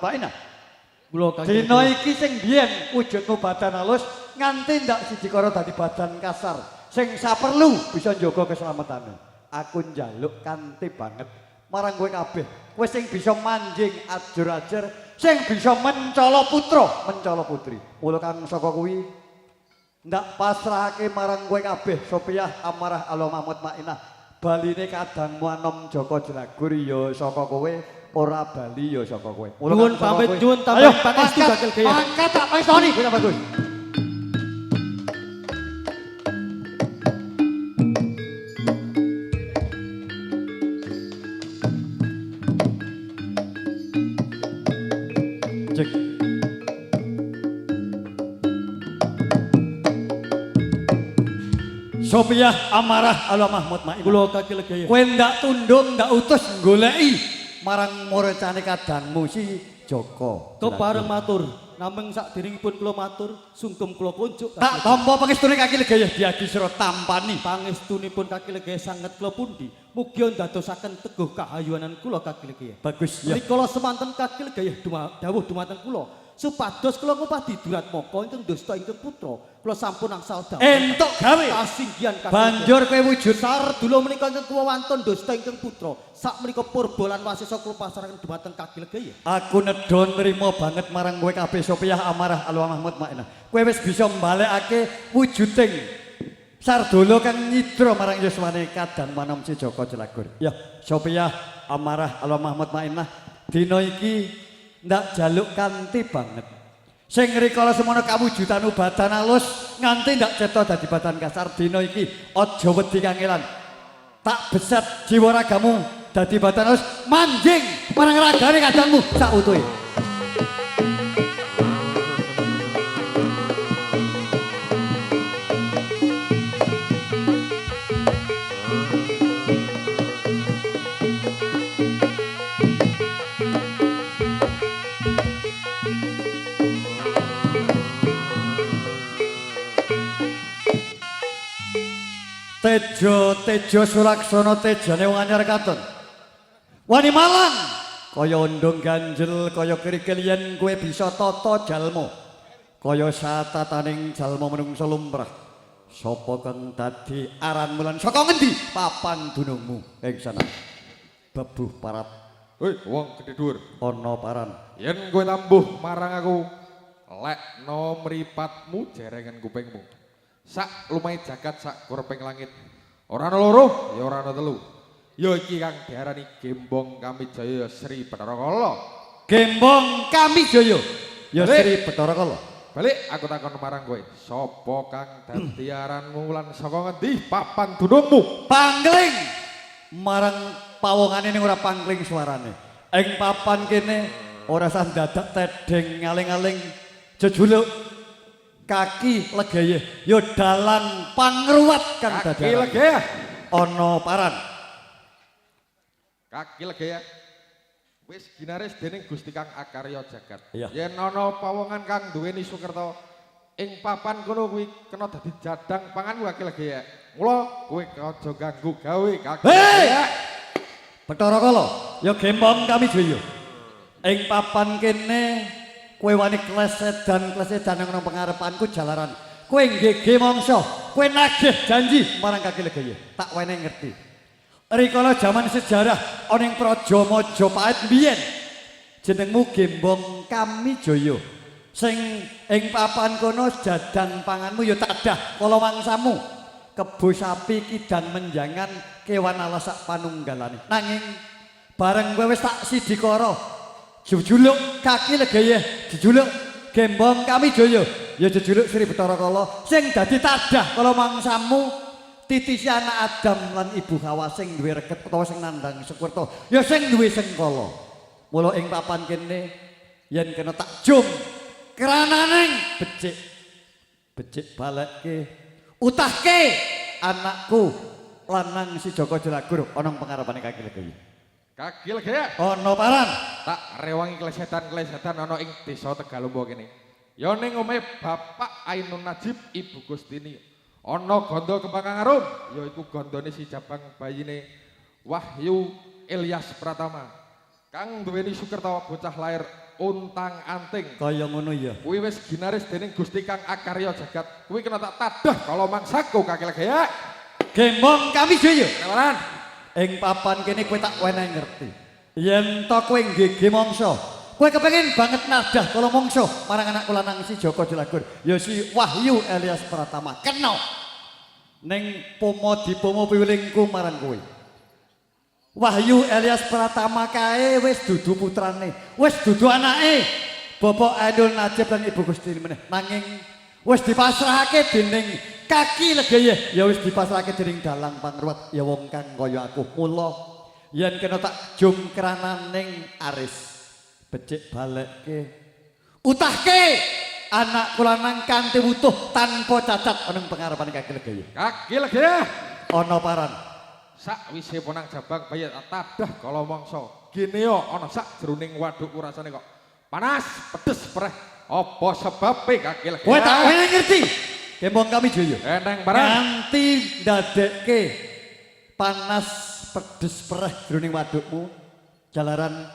Mainah. Dina iki sing biyen wujudmu badan halus nganti ndak siji karo dadi badan kasar. Sing saperlu bisa njaga keselamatane. Aku njaluk kanthi banget marang kowe kabeh. Kowe sing bisa manjing ajur-ajur, sing bisa mencala putra, mencala putri. Mula kang saka kuwi ndak pasrahake marang kowe kabeh Sopiah amarah Allah Mahmud Mainah. Baline kadangmu anom Joko Jelagur ya saka kowe, ora bali ya saka kowe. Nuwun pamit nyuwun tambah pangestu bakal gaya. Angkat tak pangestoni bisa bagus. Cek. Sopiah amarah Allah Mahmud Mainah. Kula kaki legaya. Kowe ndak tundung ndak utus goleki marang murecane kadangmu si Joko. Kepareng matur, namung sakderengipun kula matur, sungkem kula kunjuk. Tak tampa pangestune kaki legaya diadi sira tampani. Pangestunipun kaki legaya sanget kula pundi, mugi ndadosaken teguh kahayuanan kula kaki legaya. Bagus ya. Rikala semanten kaki legaya dawuh dumateng kula, supados kula ngupadi durat moko ingkang dosta ingkang putra, kula sampun angsal dawuh. Entuk gawe. Kasinggihan kaki. Banjur kowe wujud Sardula menika ingkang kuwonten dosta ingkang putra, sak menika purba lan wasesa kula pasrahaken dumateng kaki legaya. aku nedha nrimo banget marang kowe kabeh Sopiah amarah Allah Mahmud Mainah. Kowe wis bisa mbalekake wujuding Sardula kang nyidra marang yuswane kadang manom si Joko Jelagur. Ya, Sopiah amarah Allah Mahmud Mainah. Dina iki ndak jaluk kanthi banget. Sing rikala semono kawujudan badan halus nganti ndak cetha dadi badan kasar dina iki aja wedi kangelan. Tak beset jiwa ragamu dadi badan halus manjing marang ragane kadangmu sak utuhe. Tejo Sulaksana tejane wong anyar katon. Wani malang kaya undung ganjel kaya kerikil yen kowe bisa tata jalma. Kaya satataning jalma menungsa lumrah. Sapa kang dadi aran mulan saka ngendi papan dunungmu ing sana? Bebuh parat. Hei, wong gedhe dhuwur. Ana paran. Yen kowe tambuh marang aku, lekno mripatmu jerengan kupingmu. Sak lumahe jagat sak kurping langit. Ora ana loro, ya ora ana telu. Ya iki kang diarani Gembong Kamijaya Sri Bathara Kala. Gembong Kamijaya ya Sri Bathara Kala. Balik aku takon marang kowe, sapa kang dadi aranmu lan saka ngendi papan dunungmu? Pangling marang pawongane ning ora pangling suarane. Ing papan kene ora sah dadak tedeng ngaling-aling jejuluk kaki legaya ya dalan pangruwat kang dadi. Kaki legaya ana paran. Kaki legaya wis ginaris dening Gusti Kang Akarya Jagat. Iya. Yen ana pawongan kang duweni sukerta ing papan kono kuwi kena dadi jadang panganmu kaki legaya. Mula kowe aja ganggu gawe kaki legaya. Bathara Kala ya Gembong Kamijaya. Ing papan kene kowe wani klesedan nang pengarepanku jalaran. Kowe nggege mangsa, kowe nagih janji marang kaki legaya. Tak wene ngerti. Rikala jaman sejarah ana ing Praja Majapahit biyen jenengmu Gembong Kamijaya. Sing ing papan kono jadang panganmu ya tadah kala mangsamu. Kebo sapi kidang menjangan kewan alas sak panunggalane. Nanging bareng kowe wis tak sidikara jejuluk kaki legaya, jejuluk Gembong Kamijaya, ya jejuluk Sri Bathara Kala sing dadi tadah kala mangsamu. Titisi anak Adam lan ibu Hawa sing duwe reget utawa sing nandhang Sukurta ya sing duwe sengkala. Mula ing papan kene yen kena tak jum krananing becik balekke utahke anakku lanang si Joko Jelagur ana pengarepane kaki legaya. Kaki legaya Ana paran. tak rewangi klesetan ana ing desa Tegalumbo kene. Ya ning omahe Bapak Ainun Najib Ibu Gustini. Ana ganda kembang arum, yaiku gandane si Jabang bayine Wahyu Ilyas Pratama. Kang duweni sukerta bocah lair untang-anting. Kaya ngono ya. Kuwi wis ginaris dening Gusti Kang Akarya Jagat. Kuwi kena tak tadah kala mangsaku Kaki Legaya. Gembong kami Jaya. Kenawaran. Ing papan kene kowe tak wenehi ngerti. Yen to kowe nggege mangsa, kowe kepengin banget nadah kala mangsa marang anakku lanang si Joko Jelagur, ya si Wahyu Elias Pratama. Kena ning pomo piwilingku marang kowe. Wahyu Elias Pratama kae wis dudu putrane, wis dudu anake Bapak Ainul Najib lan Ibu Gusti meneh. Nanging wis dipasrahake dening Kaki Legaya, ya wis dipasrahake dening Dalang Pangruwat ya wong kang kaya aku. Mula yen kena tak jungkrananing aris becik balekke utahke anak kula nang kanthi wutuh tanpa cacat ana pengarepane Kaki Legaya. Kaki Legaya. Ana paran. Sakwise ponang jabang bayi tadah kala mangsa. Gene yo ana sak jroning waduk rasane kok panas, pedes, pereh. Apa sebabe Kaki Legaya? Kowe tak wene ngerti. Kembang kami Jaya. Eneng barang. Nganti ndadekke panas, pedes, pereh jroning wadukmu. Jalaran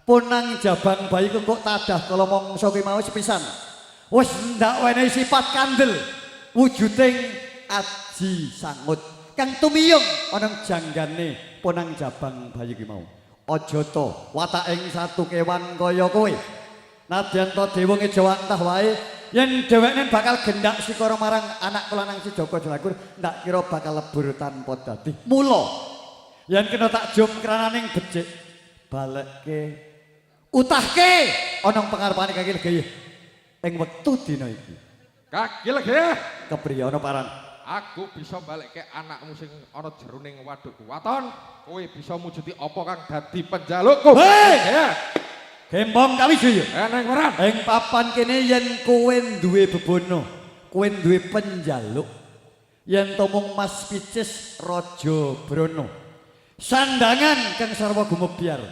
ponang jabang bayi kok tadah kala mangsa ki mau sepisan. Wis ndak wenehi sifat kandel wujuding aji sangut kang tumiyung ana janggane ponang jabang bayi ki mau. Aja to wataking satu kewan kaya kowe. Nadyan to dewa ngejawantah wae yen dheweke bakal gendak sikara marang anak kelanang si Joko Jelagur ndak kira bakal lebur tanpa dadi. Mula yen kena tak jum krananing becik balekke utahke ana pangarepane Kaki Legaya ing wektu dina iki. Kaki Legaya. Kepriye ana paran? Aku bisa balekke anakmu sing ana jeroning wadukku. Waton, kowe bisa mujudi apa kang dadi penjalukku? Hei! Gembong kami Jaya. Eneng paran. Ing papan kene yen kowe duwe bebono, kowe duwe penjaluk. Yen to mung Mas Picis Raja Brana. Sandangan kang sarwa gumebyar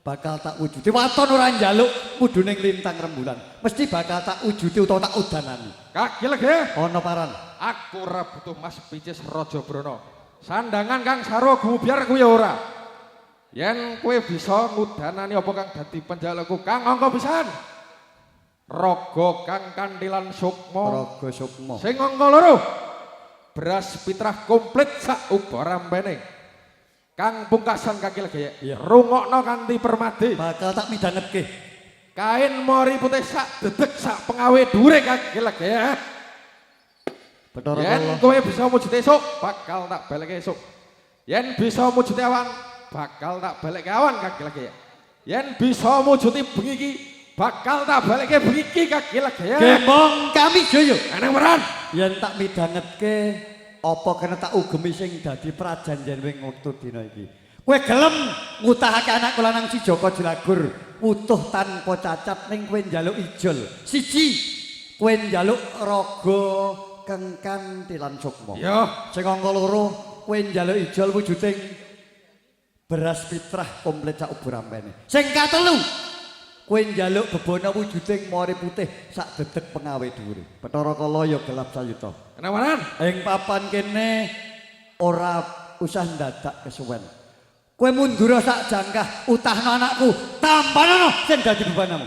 bakal tak wujudi. Waton ora njaluk muduning lintang rembulan. Mesti bakal tak wujudi utawa tak udanani. Kaki Legaya. Ana paran. Aku ora butuh Mas Picis Raja Brana. Sandangan kang sarwa gumebyar kuwi ora. Yen kowe bisa ngudanani apa kang dadi penjalukku kang angka pisan. Raga kang kantilan sukma. Raga sukma. Sing angka loro. Beras pitrah komplit sak ubarambene. Kang pungkasan Kaki Legaya. Iya. Rungokno kanthi permadi. Bakal tak midhangetke. Kain mori putih sak dedek sak pengawe dure Kaki Legaya. Bathara Yen Kala. kowe bisa mujud esuk bakal tak balekke esuk. Yen bisa mujud awan bakal tak balekke awan Kaki Legaya. Yen bisa mujuti bengi iki bakal tak balekke bengi iki Kaki Legaya. Gembong kami Jaya. Eneng meran. Yen tak midhangetke apa kena tak ugemi sing dadi prajanjen wing wektu dina iki. Kowe gelem ngutahake anak lanang si Joko Jelagur utuh tanpa cacat ning kowe njaluk ijol. Siji, kowe njaluk raga kang kantilan sukma. Iya. Sing angka loro, kowe njaluk ijol wujuding beras pitrah komplit sak uburambene. Sing katelu, kowe njaluk bebono wujuding mori putih sak dedek pengawe dhuwure. Bathara Kala ya gelap sayuta. Eneng meran. Ing papan kene ora usah ndadak kesuwen. Kowe mundur sak jangkah utahno anakku, tampanono sing dadi bebanamu.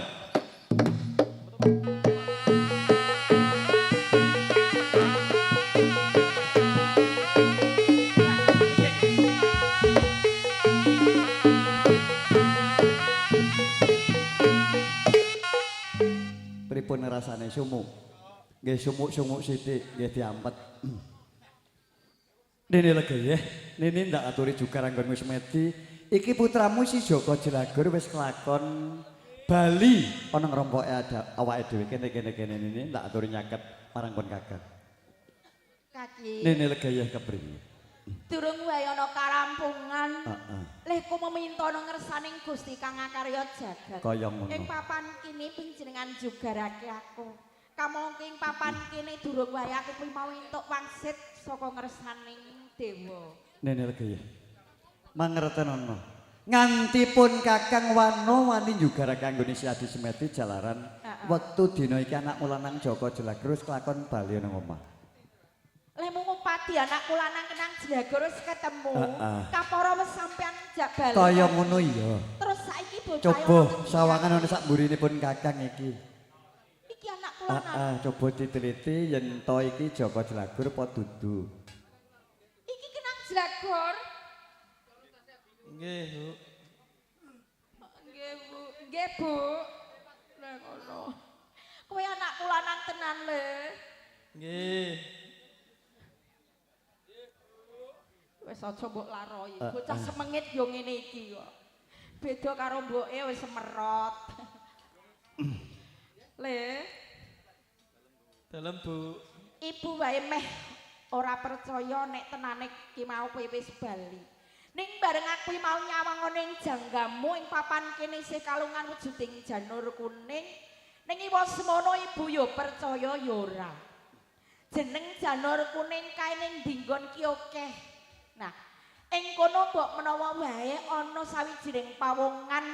Pripun rasane sumuk? Nggih sumuk-sumuk sithik nggih diampet. Nene Legaya, nene ndak aturi juga ranggonmu semedi. Iki putramu si Joko Jelagur wis kelakon Bali ana ngrompoke awake dhewe kene nene ndak aturi nyaket marang kon Kakang. Kaki. Nene Legaya kepriye? Durung wae ana karampungan. Heeh. Leh ku meminta ana ngersaning Gusti Kang Akarya Jagat. Kaya ngono. Ing papan kene panjenengan jugarake aku. Kamangka ing papan kene durung wae aku kuwi mau entuk wangsit saka ngersaning dewa. Nene Legaya. Mangertenono. Ngantipun Kakang wani juga kanggone si Adi Semeti jalaran wektu dina iki anakmu lanang Joko Jelagur kelakon bali nang omah. Leh mung Dumadi anakku lanang kenang Jlagor wis ketemu. Heeh. Kapara wis sampean jak bali. Kaya ngono iya. Terus saiki bocah Coba ono ngendi? sawangan ana sak mburinipun Kakang iki. Iki anakku lanang. Coba diteliti yen to iki Joko Jlagur apa dudu. Iki kenang Jlagor. Nggih, Bu. Nggih, Bu. Nggih, Bu. Lah ngono. Kowe anakku lanang tenan le. Nggih. Wis aja mbok laroi. Bocah semengit yo ngene iki kok. Beda karo mboke wis semerot. Le, Dalem, Bu. ibu wae meh ora percaya nek tenane ki mau kowe wis bali. Ning bareng aku mau nyawang ning janggamu ing papan kene isih kalungan wujuding janur kuning. Ning iwa semono ibu yo percaya yo ora. Jeneng janur kuning kae ning dinggon ki akeh. Nah, ing kono mbok menawa wae ana sawijining pawongan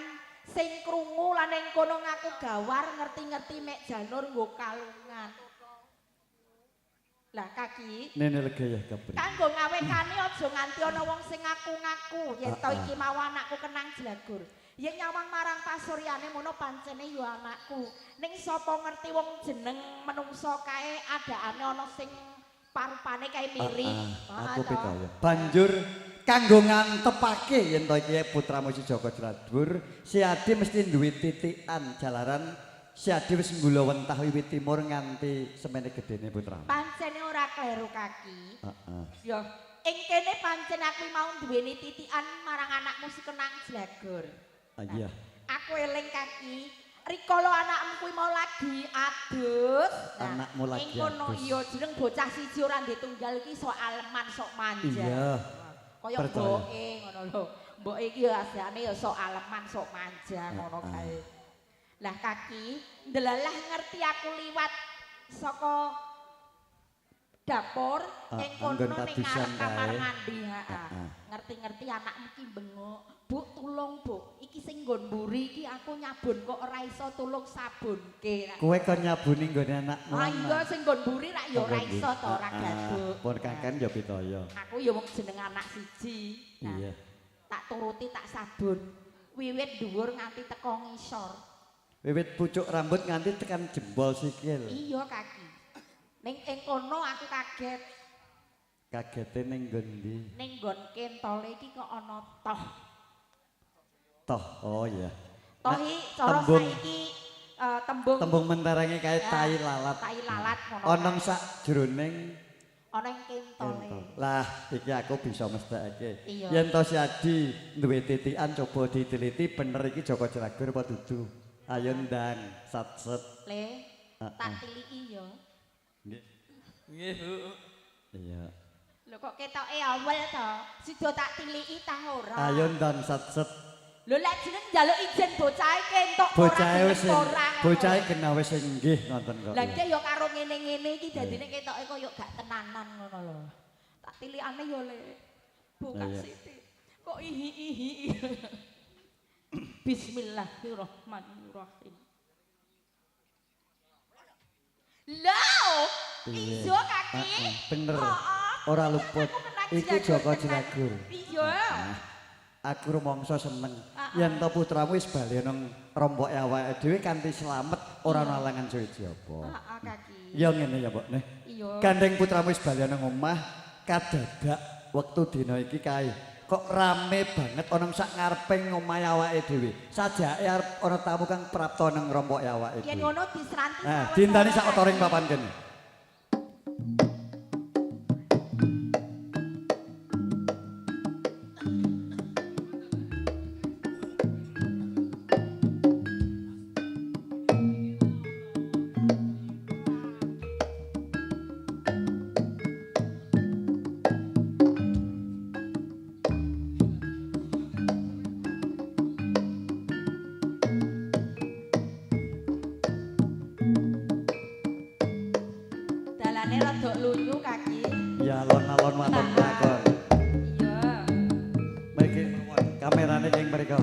sing krungu lan ing kono ngaku gawar ngerti-ngerti mek janur nggo kalungan. Lah kaki, Nene lega ya kabeh. kanggo ngawekane aja nganti ana wong sing ngaku-ngaku yen to iki mau anakku kenang Jlagor. Yen nyawang marang pasuryane mono pancene yo anakku. Ning sapa ngerti wong jeneng menungso kae adakane ana sing parupane kae mirip. Aku percaya. Banjur kanggo ngantepake yen to iki putramu si Joko Jlagur, si Adi mesti duwe titikan jalaran si Adi wis nggula wentah wiwit timur nganti semene gedene putramu. Pancene ora kleru kaki. Heeh. Yo, ing kene pancen aku mau duweni titikan marang anakmu si kenang Jlagor. Iya. Aku eling kaki, rikala anakmu kuwi mau lagi adus. Anakmu lagi ing kono adus. iya jeneng bocah siji ora ndek tunggal iki sok aleman sok manja. Iya. Kaya Percaya. mboke ngono lho. Mboke iki ya asane ya sok aleman sok manja ngono kae. Lah kaki, ndelalah ngerti aku liwat saka dapur ing kono anggon ning padusan ngarep kamar kae. mandi, ngerti-ngerti anakmu ki bengok. Bu tulung, Bu. Iki sing nggon mburi iki aku nyabun kok ora iso tulung sabunke. Kowe kon nyabuni nggone anakmu. Ah iya sing nggon mburi rak ya ora iso to ora gaduk. Pun Kakang ya pitaya. Aku ya wong jeneng anak siji. Nah, Iya. tak turuti tak sabun. Wiwit dhuwur nganti teko ngisor. Wiwit pucuk rambut nganti tekan jempol sikil. Iya kaki. Ning ing kono aku kaget. Kagete ning nggondi? Ning nggon kentole iki kok ana toh. Toh, oh iya. Tohi cara tembung- saiki tembung Tembung mentarane kae Ya, tai lalat. tai lalat ngono. Onong kae. sak jroning Ana ing kentole. lah iki aku bisa mesthekake. Iya. Yen to si Adi duwe titikan coba diteliti bener iki Joko Jlagur apa dudu. Ayo ndang sat-set. Le, tak tiliki yo. Nggih. Nggih, Bu. Iya. Lho kok ketoke awel to? Sida tak tiliki ta ora? Ayo ndang sat-set. Lho lek jeneng njaluk ijen bocah iki entuk ora Bocahe wis orang. bocahe kena wis nggih ngoten kok. Lah iki yo karo ngene-ngene iki dadine ketoke koyo gak tenanan ngono lho. Tak tilikane yo le. Bukan Iya. sithik. Kok ihi-ihi. Bismillahirrahmanirrahim. Lah, Iya. ijo kaki. Bener. Heeh. Ora luput. Aku kena Iki Joko tenan. Jlagur. Iya. Aku rumangsa seneng. Yen to putramu wis bali nang rompoke awake dhewe kanthi slamet ora ana alangan suci apa. Heeh, kaki. Ya ngene ya, Mbok neh. Iya. Gandeng putramu wis bali nang omah kadadak wektu dina iki kae. Kok rame banget ana sak ngareping omahe awake dhewe. Sajake arep ana tamu kang prapta nang rompoke awake Yen dhewe. ngono diseranti. Nah, dintani sak otoring papan kene. Dalane rada lunyu kaki. Ya alon-alon matur lakon. Iya. Mriki kamerane ing mriko.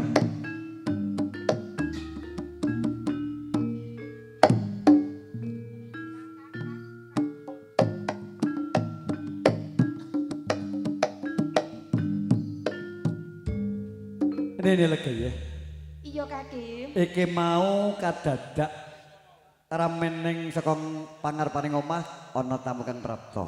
Nene lega ya. Iya Kaki. Iki mau kadadak ramen ning saka pangarepaning omah ana tamu Kang Prapto.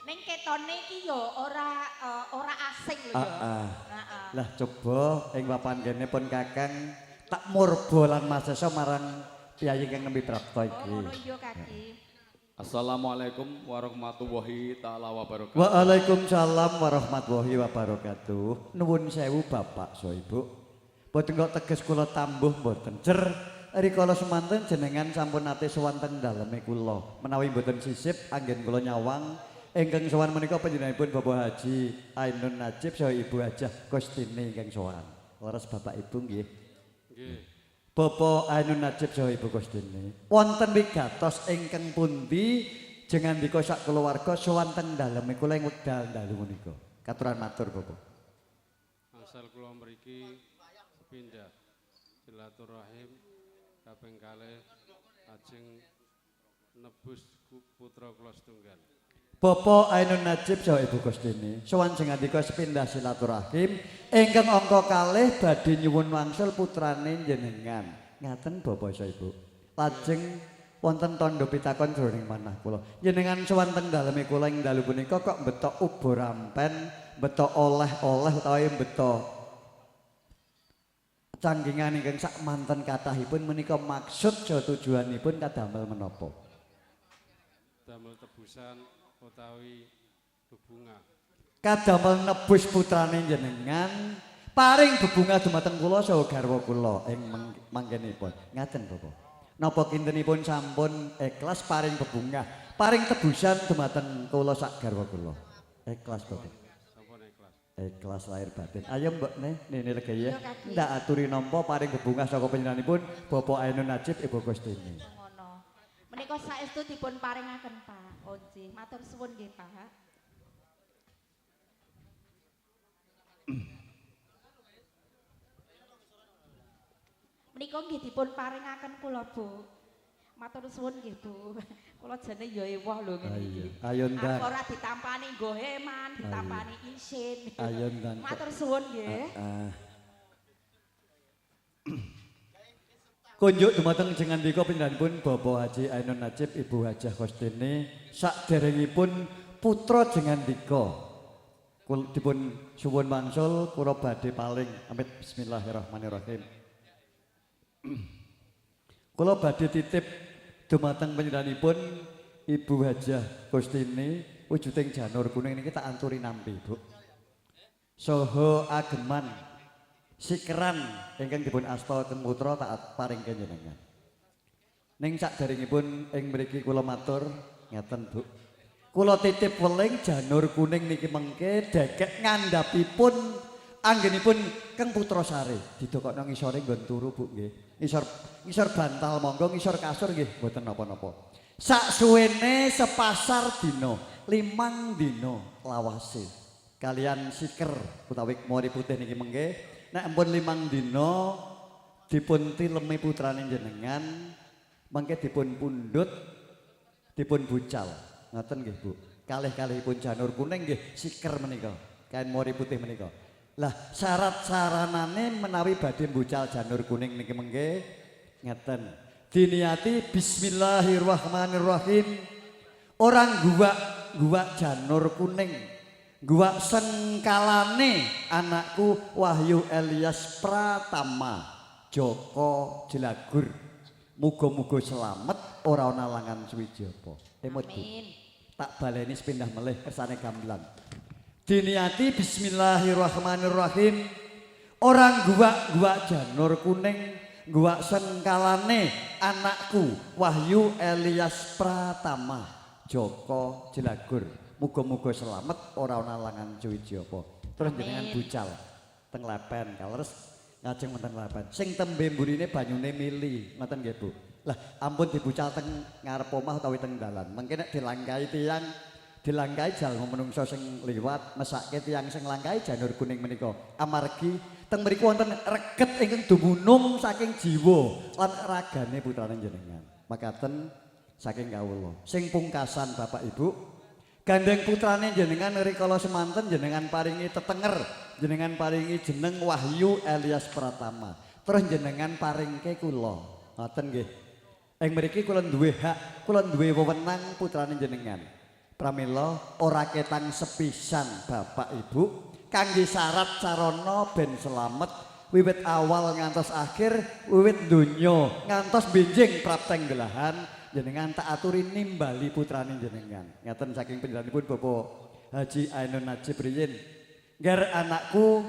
Ning ketone iki yo ora asing lho yo. Heeh. Heeh. Lah coba ing papan kene pun Kakang tak murba lan masesa marang piyayi Kang Nembe Prapto Oh iki. ngono iya Kaki. Assalamualaikum warahmatullahi taala wabarakatuh. Waalaikumsalam warahmatullahi wabarakatuh. Nuwun sewu Bapak so Ibu. Boten kok teges kula tambuh mboten. Jer rikala semanten jenengan sampun ate sowan teng daleme kula. Menawi mboten sisip anggen kula nyawang ingkang sowan menika panjenenganipun Bapak Haji Ainun Najib saha Ibu Hajah Kostini ingkang sowan. Leres Bapak Ibu nggih. Nggih. Bapak Ainun Najib saha Ibu Kostini. Wonten wigatos ingkang pundi jengandika sak keluarga sowan teng daleme kula ing wekdal dalu menika. Katuran matur Bapak. Asal kula mriki sepindah silaturahim kaping kalih ajeng nebus putra kula setunggal. Bapak Ainun Najib saha Ibu Kostini sowan jengandika sepindah silaturahim ingkang angka kalih badhe nyuwun wangsul putrane jenengan. Ngaten Bapak saha Ibu. Lajeng wonten tandha pitakon jroning manah kula. Jenengan sowan teng daleme kula ing dalu punika kok betok ubo rampen, betok oleh-oleh utawi betok canggingan ingkang sak manten kathahipun menika maksud saha tujuanipun kadamel menapa? Damel tebusan utawi bebungah. Kadamel nebus putrane jenengan paring bebungah dumateng kula saha garwa kula ing mangkenipun. Ngaten Bapak. Napa kintenipun sampun ikhlas paring bebungah, paring tebusan dumateng kula sak garwa kula. Ikhlas Bapak. Sampun ikhlas. Ikhlas lahir batin. Ayo Mbak Nene Legaya. Iya, Kaki. Ndak aturi nampa paring bebungah saka panjenenganipun Bapak Ainun Najib Ibu Kostini. Ngono. Menika saestu dipun paringaken Pak Onci. Matur suwun nggih Pak. Menika nggih dipun paringaken kula Bu. Matur suwun nggih Bu. Kula jane ya ewah lho ngene iki. Ayo ndang. Ora ditampani nggo heman, ditampani isin. Ayo ndang. Matur suwun nggih. Kunjuk dumateng jengandika panjenenganipun Bapak Haji Ainun Najib Ibu Hajah Kostini saderengipun putra jengandika dipun suwun mangsul kula badhe paling amit bismillahirrahmanirrahim. Kula badhe titip dumateng panjenenganipun Ibu Hajah Kostini wujuding janur kuning niki tak anturi nampi Bu. Saha ageman sikeran ingkang dipun asta teng putra tak paringke jenengan. Ning sakderengipun ing mriki kula matur ngeten Bu. Kula titip weling janur kuning niki mengke dekek ngandhapipun anggenipun Kang Putra Sari. Didokokno ngisore nggon turu Bu nggih. Ngisor bantal monggo ngisor kasur nggih mboten napa-napa. Sak suwene sepasar dina, 5 dina lawase. Kalian siker utawi mori putih niki mengke nek ampun 5 dina dipun tilemi putrane jenengan mengke dipun pundhut dipun bucal. Ngoten nggih Bu. Kalih-kalihipun janur kuning nggih siker menika. Kain mori putih menika. Lah syarat saranane menawi badhe mbucal janur kuning niki mengke ngeten. Diniati bismillahirrahmanirrahim. Orang guwak janur kuning. Guwak sengkalane anakku Wahyu Elias Pratama Joko Jelagur. Muga-muga selamat ora ana langan Swijapa. Temut Bu. Amin. Tak baleni sepindah melih kersane gamelan. Diniati bismillahirrahmanirrahim. Orang guwak janur kuning, guwak sengkalane anakku Wahyu Elias Pratama Joko Jelagur. Muga-muga selamat ora ana langan Swijapa. Terus jenengan bucal teng lepen kaleres ngajeng wonten lepen. Sing tembe mburine banyune mili, ngoten nggih Bu. Lah ampun dibucal teng ngarep omah utawi teng dalan. Mengke nek dilangkai tiyang dilangkai jalma menungso sing liwat mesake tiyang sing langkai janur kuning menika. Amargi teng mriku wonten reget ingkang dumunung saking jiwa lan ragane putrane jenengan. Makaten saking kawula. Sing pungkasan Bapak Ibu Gandeng putrane jenengan rikala semanten jenengan paringi tetenger, jenengan paringi jeneng Wahyu Elias Pratama. Terus jenengan paringke kula. Ngoten nggih. Ing mriki kula duwe hak, kula duwe wewenang putrane jenengan. Pramila ora ketang sepisan Bapak Ibu kangge syarat sarana ben selamet wiwit awal ngantos akhir, wiwit donya ngantos benjing prapteng gelahan. Jenengan tak aturi nimbali putrane jenengan. Ngaten saking panjenenganipun Bapak Haji Ainun Najib riyin. Ngger anakku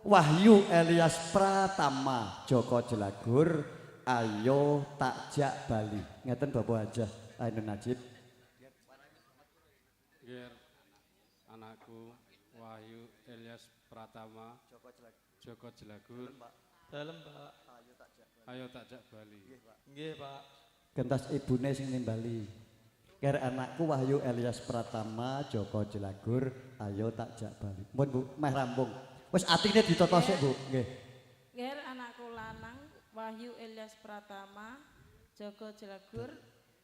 Wahyu Elias Pratama Joko Jelagur ayo takjak Bali. Ngaten Bapak Haji Ainun Najib. Ngger anakku Wahyu Elias Pratama Joko Jelagur. Dalem, Pak. Ayo takjak Bali. Nggih, Pak. Gentas ibune sing nimbali. Ker anakku Wahyu Elias Pratama Joko Jelagur ayo takjak Bali. Mun Bu, meh rampung. Wis atine ditata sik, Bu. Nggih. Ngger anakku lanang Wahyu Elias Pratama Joko Jelagur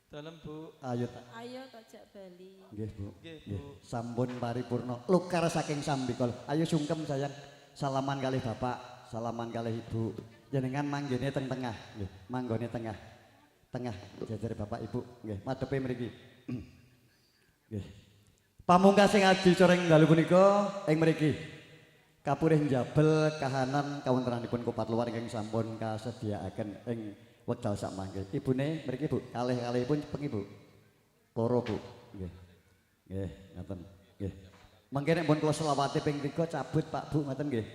Dalem, Bu. ayo takjak Bali. Nggih, Bu. Nggih, Nggih. Bu. Sampun paripurna. Lukar saking sambikala. Ayo sungkem sayang. Salaman kalih Bapak, salaman kalih Ibu. Jenengan manggene teng tengah, nggih. Manggone tengah. Tengah jajar Bapak Ibu nggih madhepe mriki. Nggih. Pamungkasing adicara ing dalu punika ing mriki kapurih njabel kahanan kawontenanipun Kopat Luar ingkang sampun kasediaaken ing wekdal sakmangke. Ibune mriki Bu, kalih-kalihipun cepeng Ibu. Loro Bu. Nggih. Nggih, ngoten. Nggih. Mangke nek pun kula selawate ping 3 cabut Pak Bu ngoten nggih.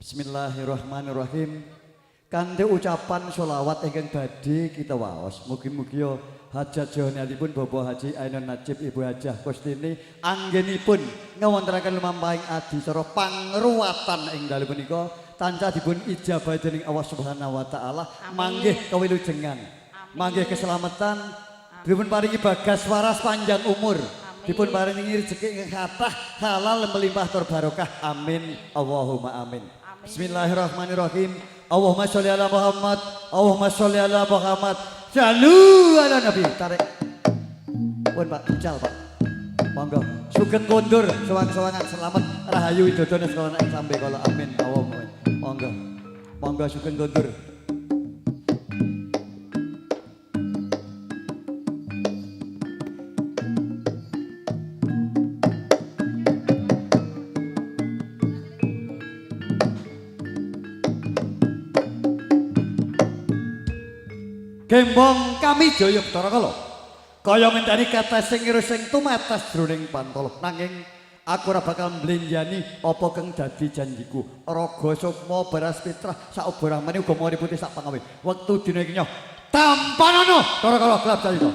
Bismillahirrahmanirrahim. Kanthi ucapan sholawat ingkang badhe kita waos. Mugi-mugi hajat jahanipun Bapak Haji Ainun Najib Ibu Hajah Kustini anggenipun ngawontenaken lumampahing adicara pangruwatan ing dalu punika tansah dipun ijabah dening Allah Subhanahu wa taala. Manggih kawilujengan. Manggih keselamatan. Dipun paringi bagas waras panjang umur. Dipun paringi rezeki ingkang kathah halal melimpah tur barokah. Amin. Allahumma amin. Bismillahirrahmanirrahim. Allahumma sholli ala Muhammad, Allahumma sholli ala Muhammad. Salu ala Nabi. Tarik. Pun Pak, ucal Pak. Monggo. Sugeng kondur, sewang-sewangan selamat rahayu widodone sekolah ing sampe kala amin. Allahumma. Monggo. Monggo sugeng kondur. Gembong kami Jaya Bathara Kala kaya ngenteni kates sing sing tumetes jroning pantala nanging aku ora bakal mblenjani apa kang dadi janjiku raga sukma baras fitrah saubara meni uga mari putih sak pangawe wektu dina iki nyoh tampanana Bathara Kala gelap carita.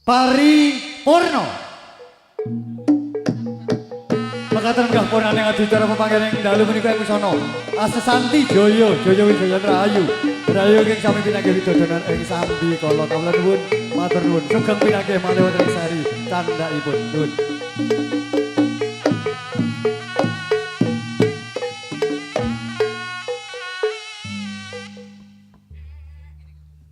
Pari Purno. Mekaten nggih pun ning adicara pepanggen ing dalu menika ing sono. Asesanti Joyo, Joyo Wijaya Rahayu. Rahayu ing sami pinanggih widodonan ing sambi kala kawula nuwun matur nuwun. Sugeng pinanggih malih wonten ing sari candhaipun. Nuwun.